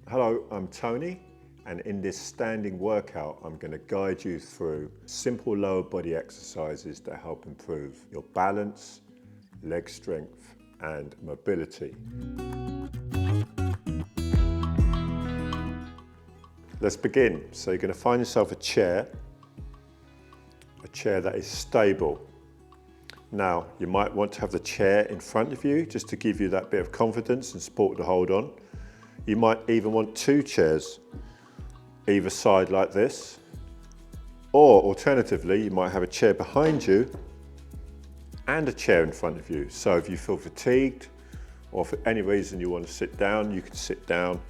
Hello, I'm Tony, and in this standing workout, I'm going to guide you through simple lower body exercises that help improve your balance, leg strength, and mobility. Let's begin. So you're going to find yourself a chair that is stable. Now, you might want to have the chair in front of you just to give you that bit of confidence and support to hold on. You might even want two chairs either side like this, or alternatively, you might have a chair behind you and a chair in front of you. So if you feel fatigued or for any reason you want to sit down, you can sit down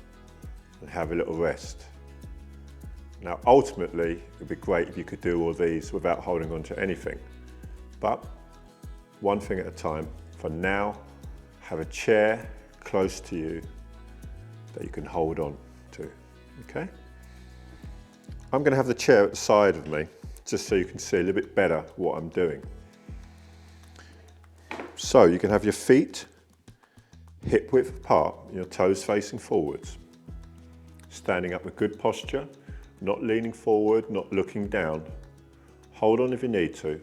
and have a little rest. Now, ultimately, it would be great if you could do all these without holding on to anything. But one thing at a time. For now, have a chair close to you that you can hold on to, okay? I'm going to have the chair at the side of me, just so you can see a little bit better what I'm doing. So you can have your feet hip width apart, your toes facing forwards. Standing up with good posture, not leaning forward, not looking down. Hold on if you need to.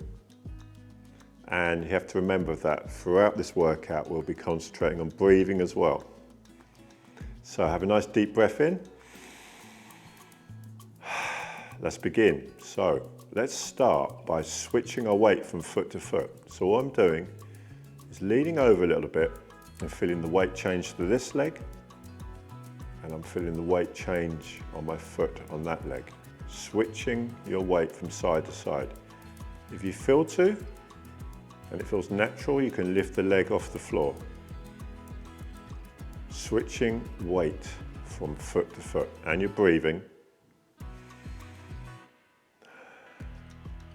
And you have to remember that throughout this workout, we'll be concentrating on breathing as well. So have a nice deep breath in. Let's begin. So let's start by switching our weight from foot to foot. So what I'm doing is leaning over a little bit and feeling the weight change to this leg. And I'm feeling the weight change on my foot on that leg. Switching your weight from side to side. If you feel to, and it feels natural, you can lift the leg off the floor. Switching weight from foot to foot, and you're breathing.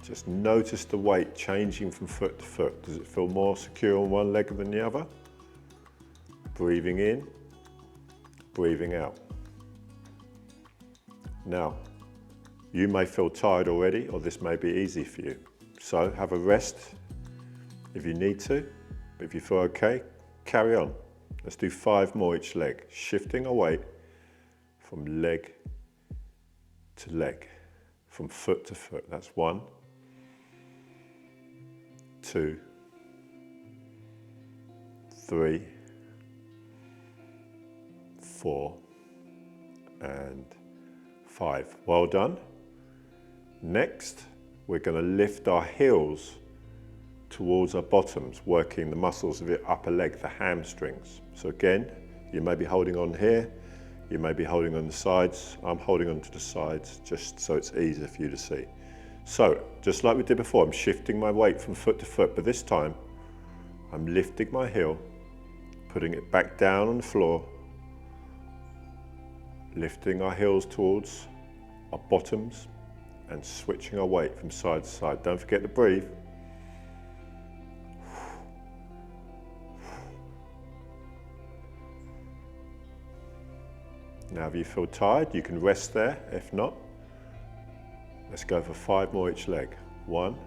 Just notice the weight changing from foot to foot. Does it feel more secure on one leg than the other? Breathing in, breathing out. Now, you may feel tired already, or this may be easy for you. So have a rest if you need to, but if you feel okay, carry on. Let's do 5 more each leg, shifting our weight from leg to leg, from foot to foot. That's 1, 2, 3, 4, and 5. Well done. Next, we're going to lift our heels towards our bottoms, working the muscles of your upper leg, the hamstrings. So again, you may be holding on here, you may be holding on the sides. I'm holding on to the sides just so it's easier for you to see. So, just like we did before, I'm shifting my weight from foot to foot, but this time, I'm lifting my heel, putting it back down on the floor, lifting our heels towards our bottoms, and switching our weight from side to side. Don't forget to breathe. Now, if you feel tired, you can rest there. If not, let's go for 5 more each leg. 1,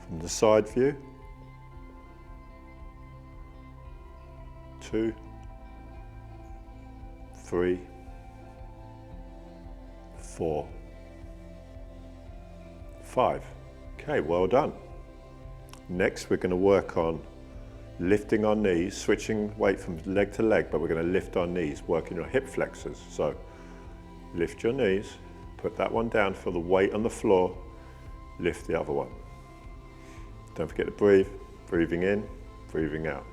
from the side view. 2, 3, 4, 5. Okay, well done. Next, we're going to work on lifting our knees, switching weight from leg to leg, but we're going to lift our knees, working your hip flexors. So lift your knees, put that one down, feel the weight on the floor, lift the other one. Don't forget to breathe, breathing in, breathing out.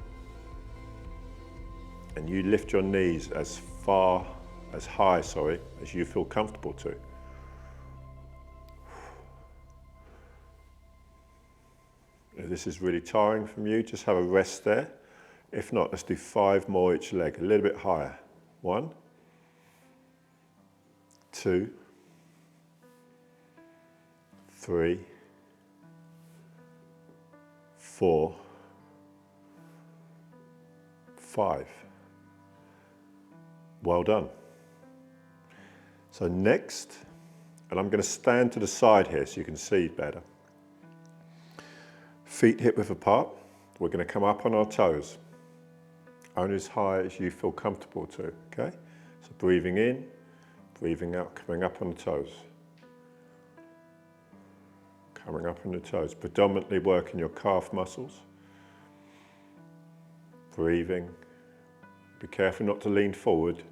And you lift your knees as high, as you feel comfortable to. If this is really tiring from you, just have a rest there. If not, let's do 5 more each leg, a little bit higher. 1, 2, 3, 4, 5. Well done. So next, and I'm going to stand to the side here so you can see better. Feet hip width apart. We're going to come up on our toes, only as high as you feel comfortable to, okay? So breathing in, breathing out, coming up on the toes. Coming up on the toes, predominantly working your calf muscles. Breathing. Be careful not to lean forward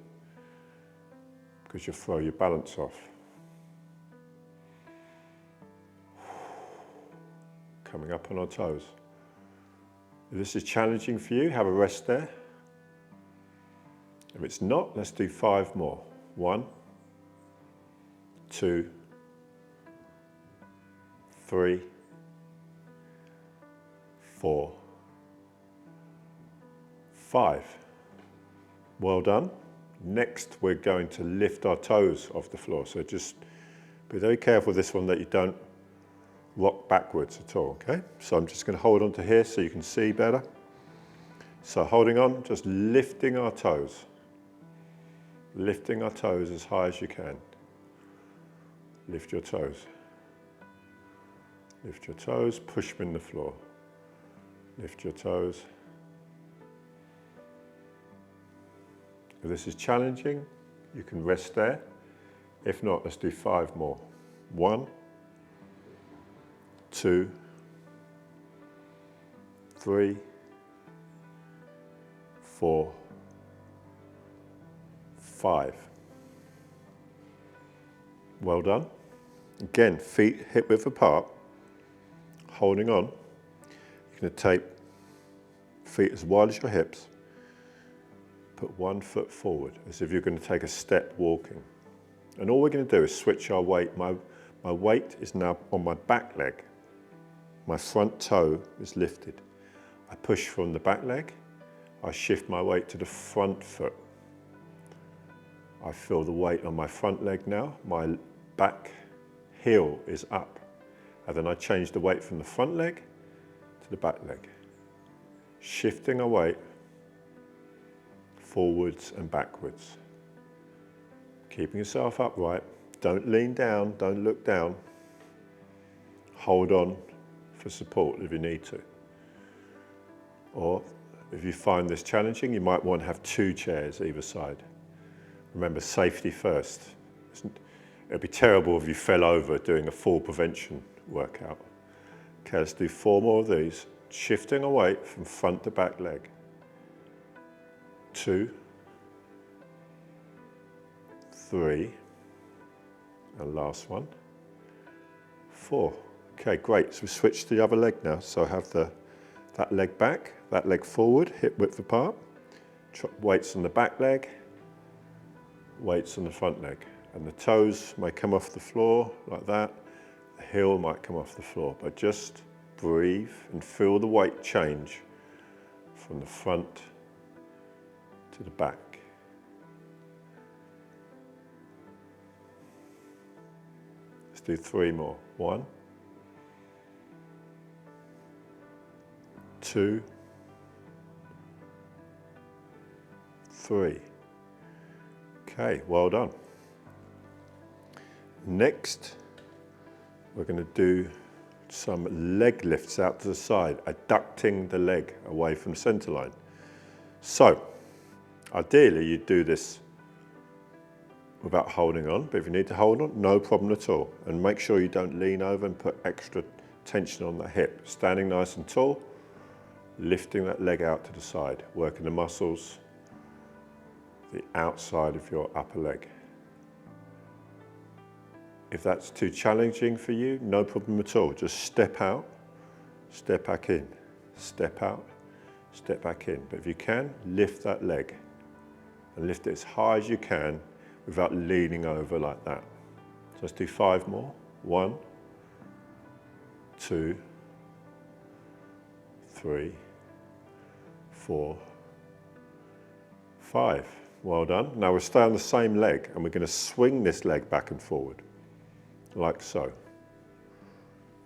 because you'll throw your balance off. Coming up on our toes. If this is challenging for you, have a rest there. If it's not, let's do 5 more. 1, 2, 3, 4, 5. Well done. Next, we're going to lift our toes off the floor. So just be very careful with this one that you don't rock backwards at all, okay? So I'm just going to hold on to here so you can see better. So holding on, just lifting our toes. Lifting our toes as high as you can. Lift your toes. Lift your toes, push them in the floor. Lift your toes. If this is challenging, you can rest there. If not, let's do 5 more. 1, 2, 3, 4, 5. Well done. Again, feet hip width apart. Holding on. You're going to take feet as wide as your hips. Put 1 foot forward as if you're going to take a step walking. And all we're going to do is switch our weight. My weight is now on my back leg. My front toe is lifted. I push from the back leg. I shift my weight to the front foot. I feel the weight on my front leg now. My back heel is up. And then I change the weight from the front leg to the back leg. Shifting our weight forwards and backwards. Keeping yourself upright. Don't lean down, don't look down. Hold on for support if you need to. Or if you find this challenging, you might want to have 2 chairs either side. Remember, safety first. It'd be terrible if you fell over doing a fall prevention workout. Okay, let's do 4 more of these. Shifting our weight from front to back leg. 2, 3, and last one, 4. Okay, great. So we switch to the other leg now. So I have that leg back, that leg forward, hip width apart. Weights on the back leg, weights on the front leg. And the toes may come off the floor like that. The heel might come off the floor, but just breathe and feel the weight change from the front to the back. Let's do 3 more. 1, 2, 3. Okay, well done. Next, we're going to do some leg lifts out to the side, adducting the leg away from the center line. So, ideally, you do this without holding on, but if you need to hold on, no problem at all. And make sure you don't lean over and put extra tension on the hip. Standing nice and tall, lifting that leg out to the side, working the muscles, the outside of your upper leg. If that's too challenging for you, no problem at all. Just step out, step back in, step out, step back in. But if you can, lift that leg and lift it as high as you can without leaning over like that. So let's do 5 more. 1, 2, 3, 4, 5. Well done. Now we'll stay on the same leg and we're going to swing this leg back and forward, like so.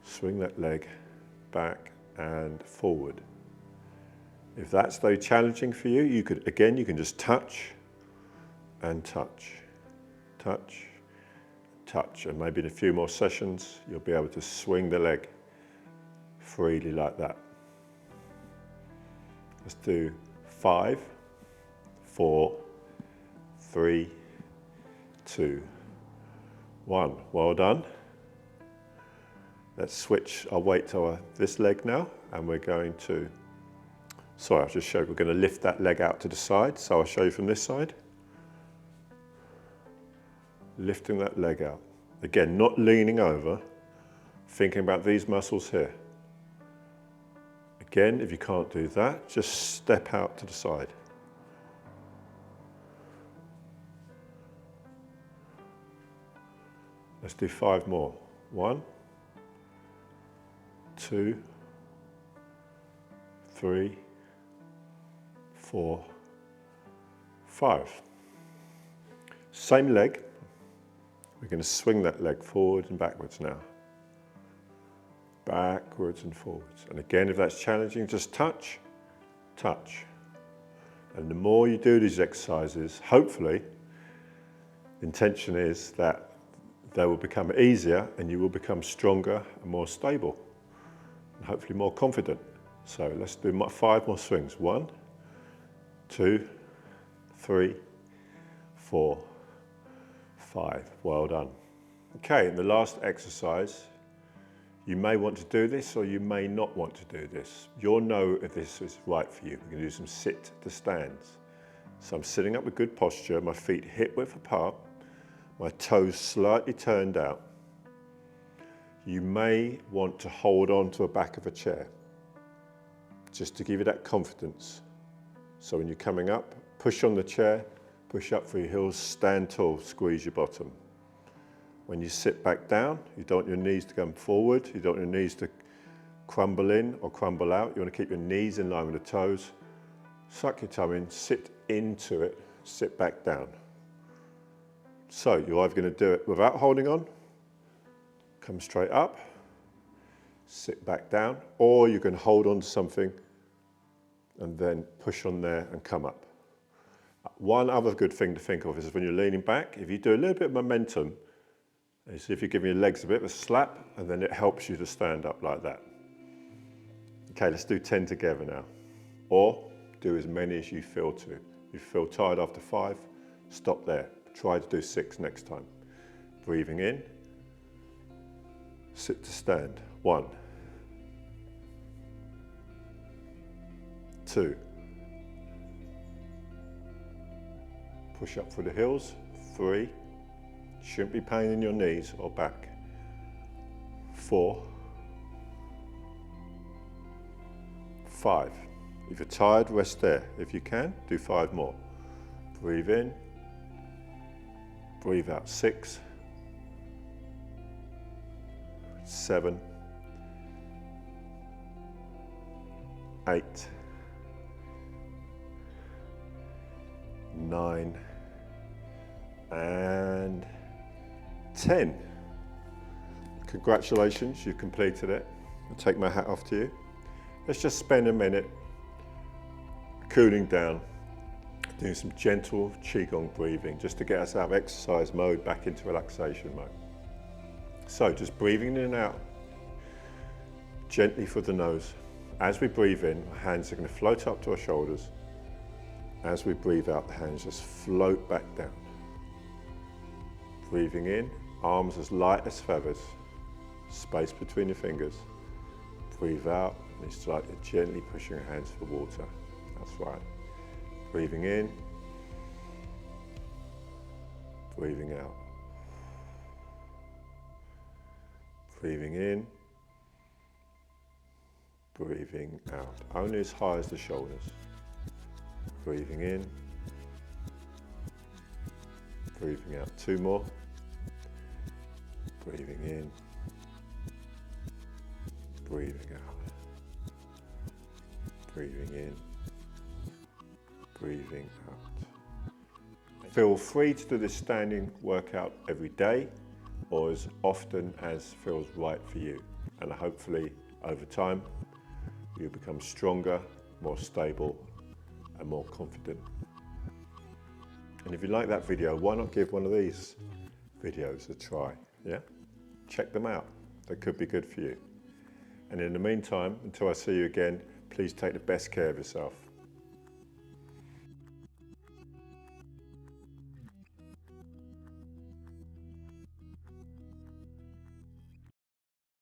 Swing that leg back and forward. If that's though challenging for you, you can just touch and touch, touch, touch, and maybe in a few more sessions, you'll be able to swing the leg freely like that. Let's do 5, 4, 3, 2, 1. Well done. Let's switch our weight to this leg now, and we're going to, sorry, I'll just show you, we're going to lift that leg out to the side, so I'll show you from this side. Lifting that leg out. Again, not leaning over, thinking about these muscles here. Again, if you can't do that, just step out to the side. Let's do 5 more. 1, 2, 3, 4, 5. Same leg. We're going to swing that leg forward and backwards now. Backwards and forwards. And again, if that's challenging, just touch, touch. And the more you do these exercises, hopefully, the intention is that they will become easier and you will become stronger and more stable and hopefully more confident. So let's do 5 more swings. 1, 2, 3, 4, 5. Well done. Okay, in the last exercise, you may want to do this or you may not want to do this. You'll know if this is right for you. We're going to do some sit to stands. So I'm sitting up with good posture, my feet hip width apart, my toes slightly turned out. You may want to hold on to the back of a chair, just to give you that confidence. So when you're coming up, push on the chair, push up through your heels, stand tall, squeeze your bottom. When you sit back down, you don't want your knees to come forward, you don't want your knees to crumble in or crumble out. You want to keep your knees in line with the toes. Suck your tongue in, sit into it, sit back down. So you're either going to do it without holding on, come straight up, sit back down, or you can hold on to something and then push on there and come up. One other good thing to think of is when you're leaning back, if you do a little bit of momentum, is if you're giving your legs a bit of a slap, and then it helps you to stand up like that. Okay, let's do 10 together now. Or do as many as you feel to. If you feel tired after 5, stop there. Try to do 6 next time. Breathing in, sit to stand. 1, 2, push up through the heels. 3, shouldn't be pain in your knees or back. 4, 5. If you're tired, rest there. If you can, do 5 more. Breathe in, breathe out. 6, 7, 8, 9, and 10. Congratulations, you've completed it. I'll take my hat off to you. Let's just spend a minute cooling down, doing some gentle qigong breathing just to get us out of exercise mode back into relaxation mode. So just breathing in and out, gently through the nose. As we breathe in, our hands are going to float up to our shoulders. As we breathe out, the hands just float back down. Breathing in, arms as light as feathers, space between your fingers. Breathe out, and it's like you're gently pushing your hands for water. That's right. Breathing in, breathing out. Breathing in, breathing out. Only as high as the shoulders. Breathing in, breathing out. 2 more. Breathing in, breathing out. Breathing in, breathing out. Feel free to do this standing workout every day or as often as feels right for you. And hopefully over time, you'll become stronger, more stable, and more confident. And if you like that video, why not give one of these videos a try? Yeah? Check them out. They could be good for you. And in the meantime, until I see you again, please take the best care of yourself.